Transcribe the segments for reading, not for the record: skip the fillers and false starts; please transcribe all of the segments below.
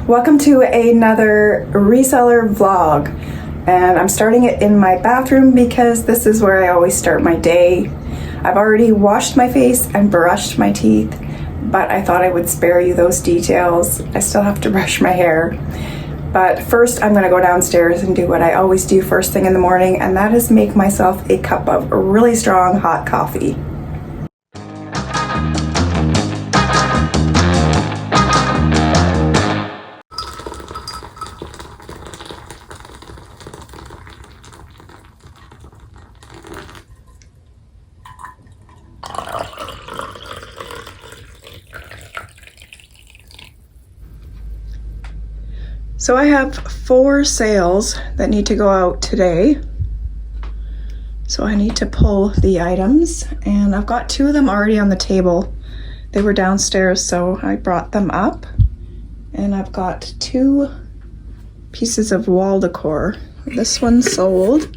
Welcome to another reseller vlog, and I'm starting it in my bathroom because this is where I always start my day. I've already washed my face and brushed my teeth, but I thought I would spare you those details. I still have to brush my hair. But first I'm gonna go downstairs and do what I always do first thing in the morning, and that is make myself a cup of really strong hot coffee. So I have 4 sales that need to go out today. So I need to pull the items, and I've got 2 of them already on the table. They were downstairs, so I brought them up. And I've got 2 pieces of wall decor. This one sold.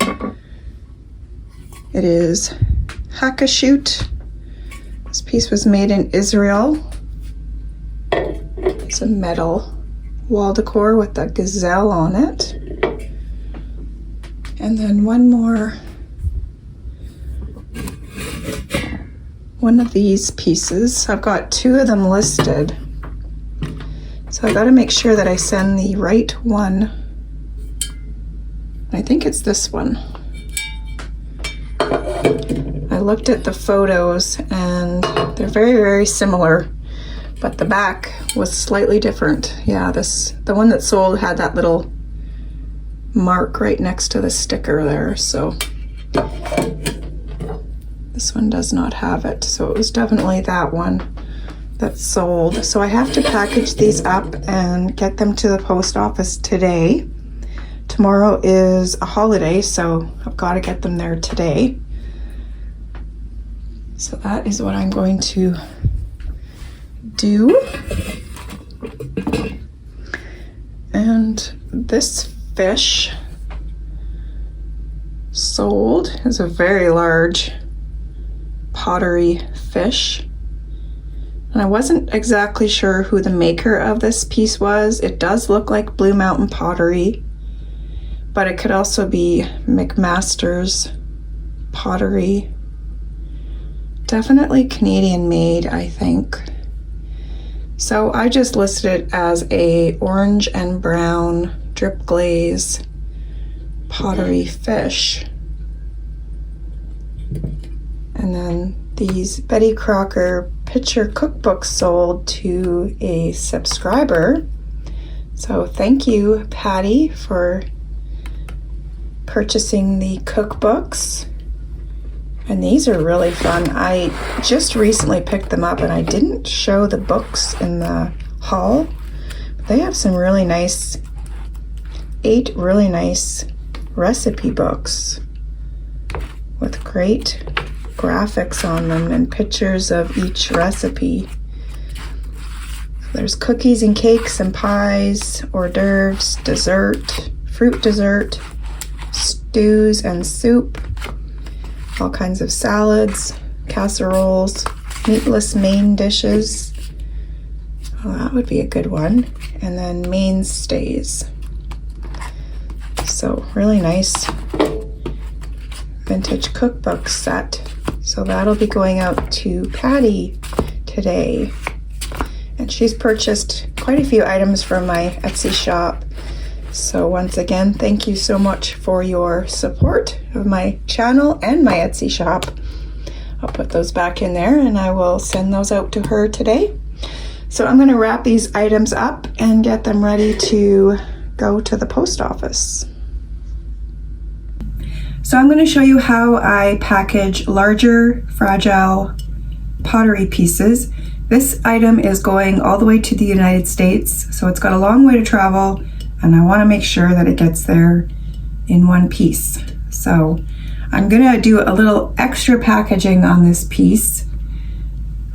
It is Hakashut. This piece was made in Israel. It's a metal wall decor with a gazelle on it. And then one of these pieces. I've got 2 of them listed, so I got to make sure that I send the right one. I think it's this one. I looked at the photos and they're very, very similar, but the back was slightly different. Yeah, the one that sold had that little mark right next to the sticker there, so this one does not have it. So it was definitely that one that sold. So I have to package these up and get them to the post office today. Tomorrow is a holiday, so I've got to get them there today. So that is what I'm going to do. And this fish sold is a very large pottery fish, and I wasn't exactly sure who the maker of this piece was. It does look like Blue Mountain Pottery, but it could also be McMaster's Pottery. Definitely Canadian made, I think. So I just listed it as a orange and brown drip glaze pottery fish. And then these Betty Crocker picture cookbooks sold to a subscriber. So thank you, Patty, for purchasing the cookbooks. And these are really fun. I just recently picked them up and I didn't show the books in the haul. They have some really nice, 8 really nice recipe books with great graphics on them and pictures of each recipe. There's cookies and cakes and pies, hors d'oeuvres, dessert, fruit dessert, stews and soup, all kinds of salads, casseroles, meatless main dishes. Oh, that would be a good one. And then mainstays. So really nice vintage cookbook set. So that'll be going out to Patty today. And she's purchased quite a few items from my Etsy shop. So once again, thank you so much for your support of my channel and my Etsy shop. I'll put those back in there and I will send those out to her today. So I'm going to wrap these items up and get them ready to go to the post office. So I'm going to show you how I package larger, fragile pottery pieces. This item is going all the way to the United States, so it's got a long way to travel, and I want to make sure that it gets there in one piece. So I'm going to do a little extra packaging on this piece.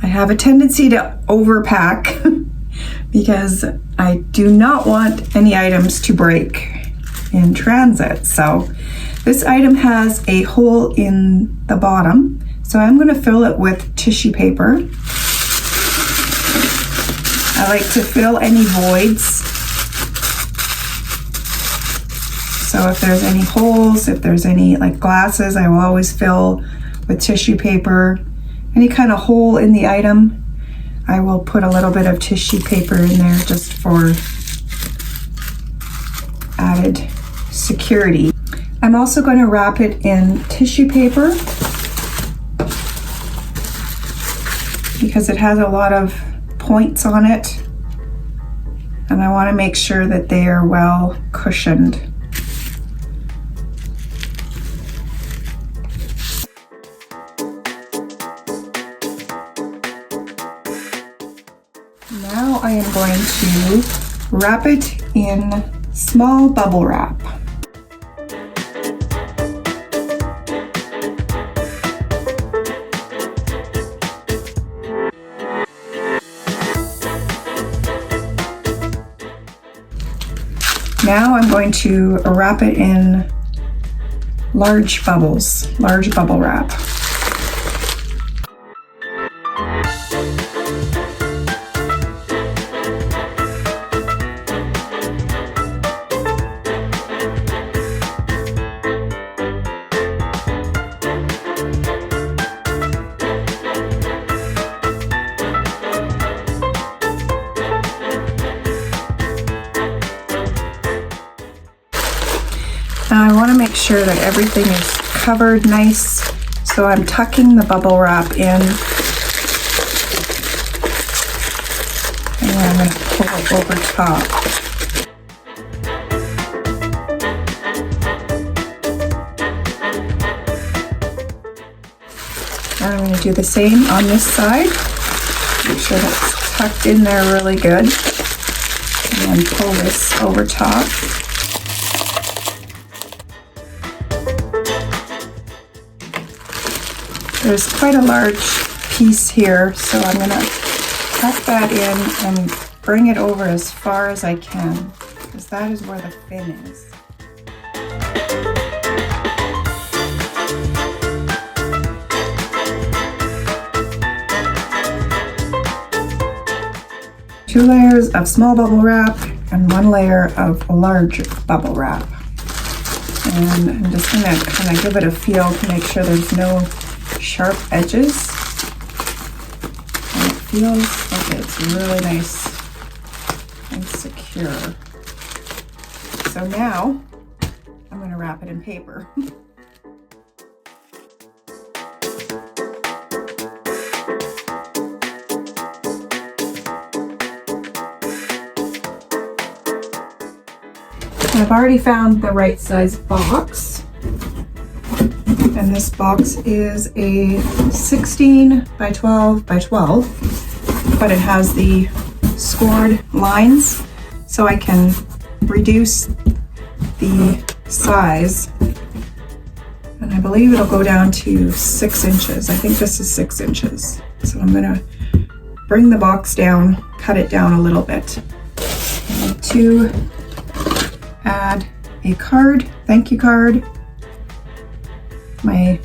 I have a tendency to overpack because I do not want any items to break in transit. So this item has a hole in the bottom, so I'm going to fill it with tissue paper. I like to fill any voids So if there's any holes, if there's any like glasses, I will always fill with tissue paper. Any kind of hole in the item, I will put a little bit of tissue paper in there just for added security. I'm also going to wrap it in tissue paper because it has a lot of points on it, and I want to make sure that they are well cushioned. Now I am going to wrap it in small bubble wrap. Now I'm going to wrap it in large bubble wrap. Now I want to make sure that everything is covered nice, so I'm tucking the bubble wrap in, and then I'm going to pull it over top. And I'm going to do the same on this side. Make sure that's tucked in there really good, and then pull this over top. There's quite a large piece here, so I'm going to tuck that in and bring it over as far as I can, because that is where the fin is. Two layers of small bubble wrap and one layer of large bubble wrap. And I'm just going to kind of give it a feel to make sure there's no sharp edges, and it feels like it's really nice and secure. So now I'm going to wrap it in paper. I've already found the right size box. And this box is a 16 by 12 by 12, but it has the scored lines, so I can reduce the size. And I believe it'll go down to 6 inches. I think this is 6 inches. So I'm gonna bring the box down, cut it down a little bit. I need to add a card, thank you card, my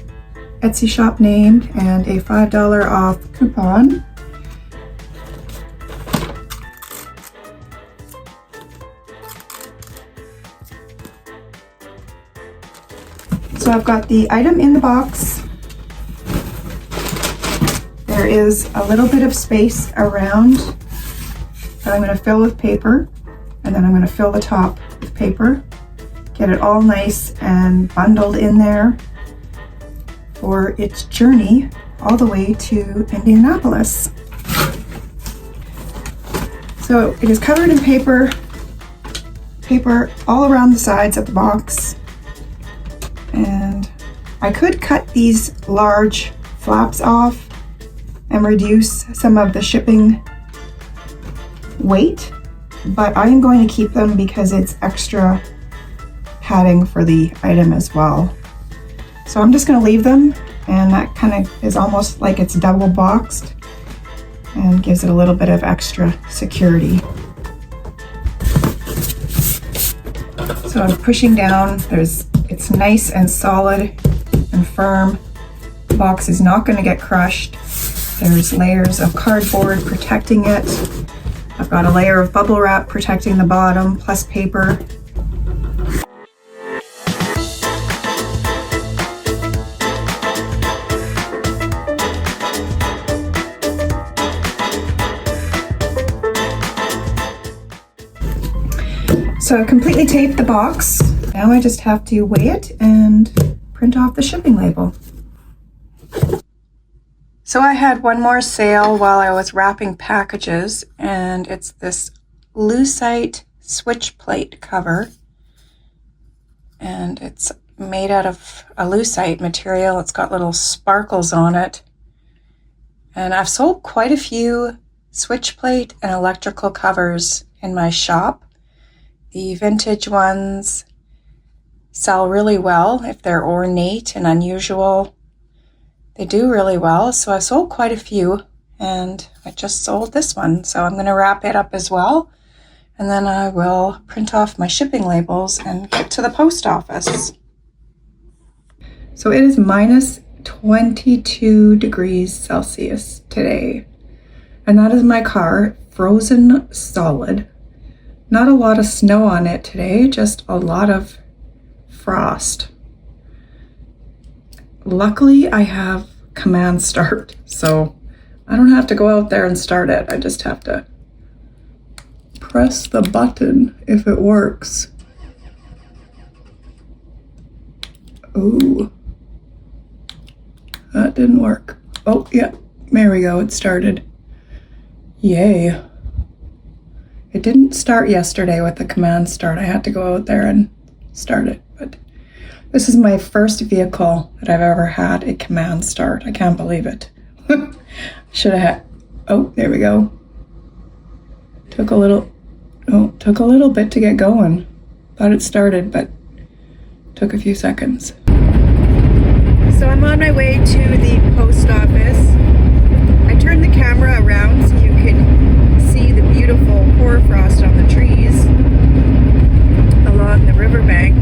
Etsy shop name, and a $5 off coupon. So I've got the item in the box. There is a little bit of space around that I'm going to fill with paper, and then I'm going to fill the top with paper, get it all nice and bundled in there for its journey all the way to Indianapolis. So it is covered in paper all around the sides of the box. And I could cut these large flaps off and reduce some of the shipping weight, but I'm going to keep them because it's extra padding for the item as well. So I'm just going to leave them, and that kind of is almost like it's double boxed and gives it a little bit of extra security. So I'm pushing down, it's nice and solid and firm. The box is not going to get crushed. There's layers of cardboard protecting it. I've got a layer of bubble wrap protecting the bottom, plus paper. So I completely taped the box. Now I just have to weigh it and print off the shipping label. So I had one more sale while I was wrapping packages, and it's this lucite switch plate cover. And it's made out of a lucite material. It's got little sparkles on it. And I've sold quite a few switch plate and electrical covers in my shop. The vintage ones sell really well if they're ornate and unusual. They do really well, so I sold quite a few, and I just sold this one. So I'm going to wrap it up as well, and then I will print off my shipping labels and get to the post office. So it is minus 22 degrees Celsius today, and that is my car, frozen solid. Not a lot of snow on it today, just a lot of frost. Luckily, I have command start, so I don't have to go out there and start it. I just have to press the button if it works. Ooh, that didn't work. Oh, yeah, there we go, it started. Yay. It didn't start yesterday with the command start. I had to go out there and start it, but this is my first vehicle that I've ever had a command start. I can't believe it. Should have had, oh, there we go. Took a little bit to get going. Thought it started, but took a few seconds. So I'm on my way to the post office. I turned the camera around so you could see the beautiful hoarfrost on the trees along the riverbank.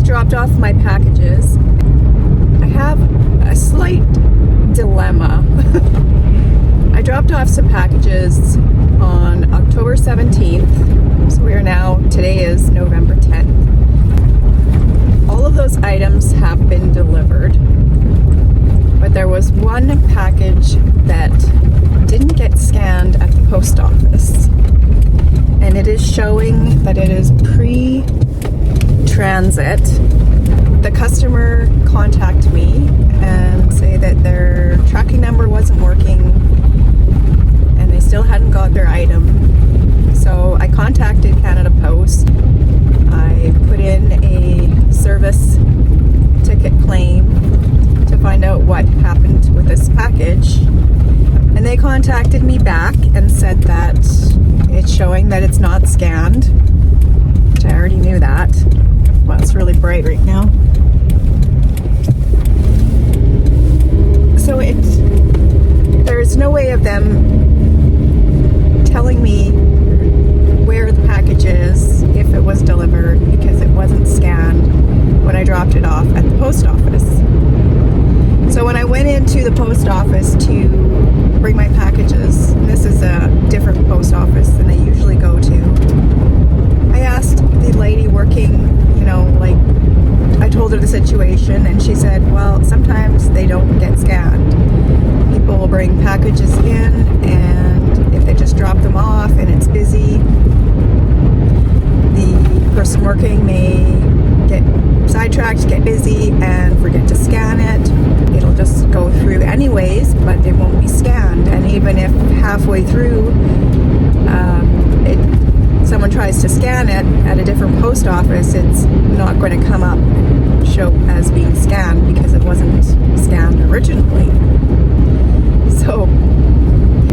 Dropped off my packages. I have a slight dilemma. I dropped off some packages on October 17th, so today is November 10th. All of those items have been delivered, but there was one package that didn't get scanned at the post office, and it is showing that it is pre-transit. The customer contacted me and say that their tracking number wasn't working and they still hadn't got their item. So I contacted Canada Post. I put in a service ticket claim to find out what happened with this package. And they contacted me back and said that it's showing that it's not scanned, which I already knew that. Well, it's really bright right now. So there's no way of them telling me where the package is if it was delivered, because it wasn't scanned when I dropped it off at the post office. So when I went into the post office to bring my packages, and this is a different post office than I usually go to, I asked the lady working, I told her the situation, and she said, well, sometimes they don't get scanned. People will bring packages in, and if they just drop them off and it's busy, the person working may get sidetracked, get busy, and forget to scan it. It'll just go through anyways, but it won't be scanned. And even if halfway through someone tries to scan it at a different post office, it's not going to come up show as being scanned because it wasn't scanned originally. So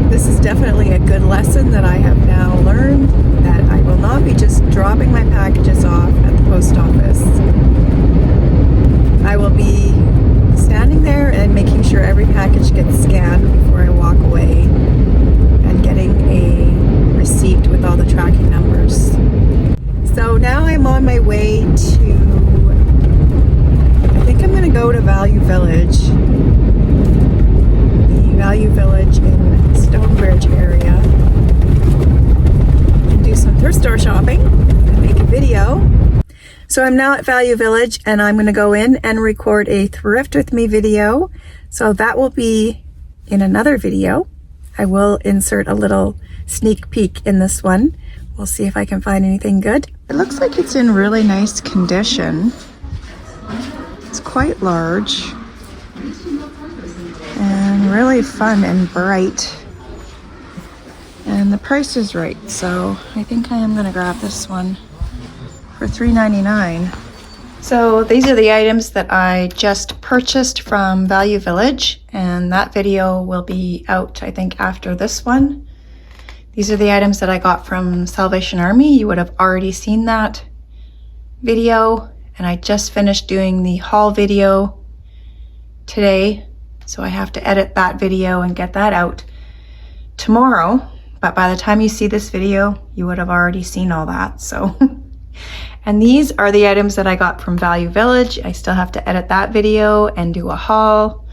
this is definitely a good lesson that I have now learned, that I will not be just dropping my packages off at the post office. I will be standing there and making sure every package gets scanned before I walk away, and getting a receipt with all the tracking numbers. So now I'm on my way to, I think I'm going to go to Value Village, the Value Village in Stonebridge area, and do some thrift store shopping and make a video. So I'm now at Value Village, and I'm going to go in and record a thrift with me video. So that will be in another video. I will insert a little sneak peek in this one. We'll see if I can find anything good. It looks like it's in really nice condition. It's quite large and really fun and bright. And the price is right, so I think I am going to grab this one for $3.99. So these are the items that I just purchased from Value Village, and that video will be out, I think, after this one. These are the items that I got from Salvation Army. You would have already seen that video, and I just finished doing the haul video today, so I have to edit that video and get that out tomorrow. But by the time you see this video, you would have already seen all that. So and these are the items that I got from Value Village. I still have to edit that video and do a haul.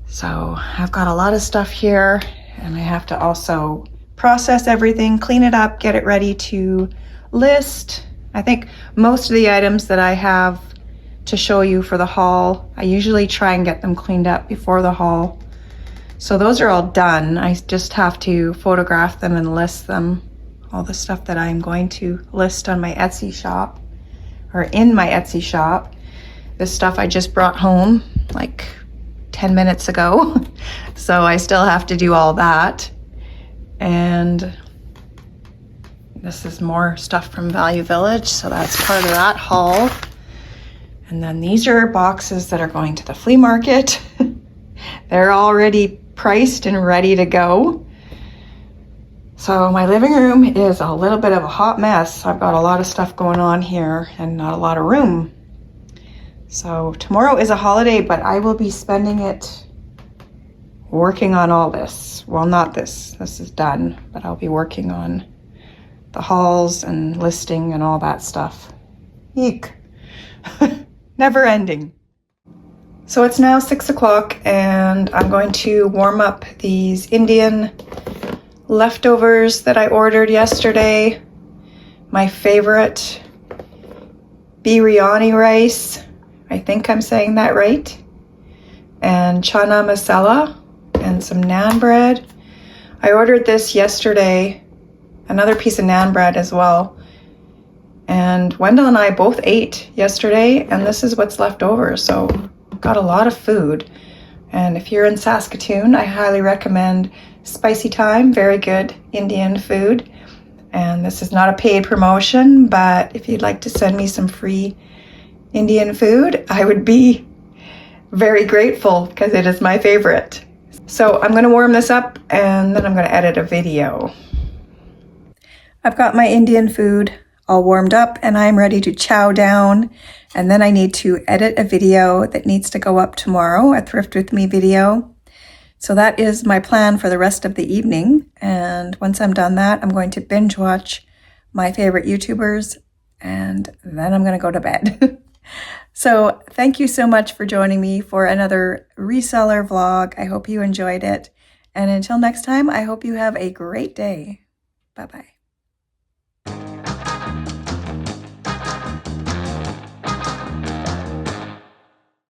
So I've got a lot of stuff here, and I have to also process everything, clean it up, get it ready to list. I think most of the items that I have to show you for the haul, I usually try and get them cleaned up before the haul. So those are all done. I just have to photograph them and list them. All the stuff that I'm going to list on my Etsy shop, or in my Etsy shop. This stuff I just brought home like 10 minutes ago. So I still have to do all that. And this is more stuff from Value Village, so that's part of that haul. And then these are boxes that are going to the flea market. They're already priced and ready to go. So my living room is a little bit of a hot mess. I've got a lot of stuff going on here and not a lot of room. So tomorrow is a holiday, but I will be spending it working on all this. Well, not this. This is done, but I'll be working on the hauls and listing and all that stuff. Eek. Never ending. So it's now 6 o'clock, and I'm going to warm up these Indian leftovers that I ordered yesterday. My favorite biryani rice. I think I'm saying that right. And chana masala and some naan bread. I ordered this yesterday, another piece of naan bread as well. And Wendell and I both ate yesterday, and this is what's left over. So got a lot of food. And if you're in Saskatoon, I highly recommend Spicy Time, very good Indian food. And this is not a paid promotion, but if you'd like to send me some free Indian food, I would be very grateful because it is my favorite. So I'm going to warm this up, and then I'm going to edit a video. I've got my Indian food all warmed up, and I'm ready to chow down. And then I need to edit a video that needs to go up tomorrow, a Thrift With Me video. So that is my plan for the rest of the evening. And once I'm done that, I'm going to binge watch my favorite YouTubers, and then I'm going to go to bed. So thank you so much for joining me for another reseller vlog. I hope you enjoyed it. And until next time, I hope you have a great day. Bye-bye.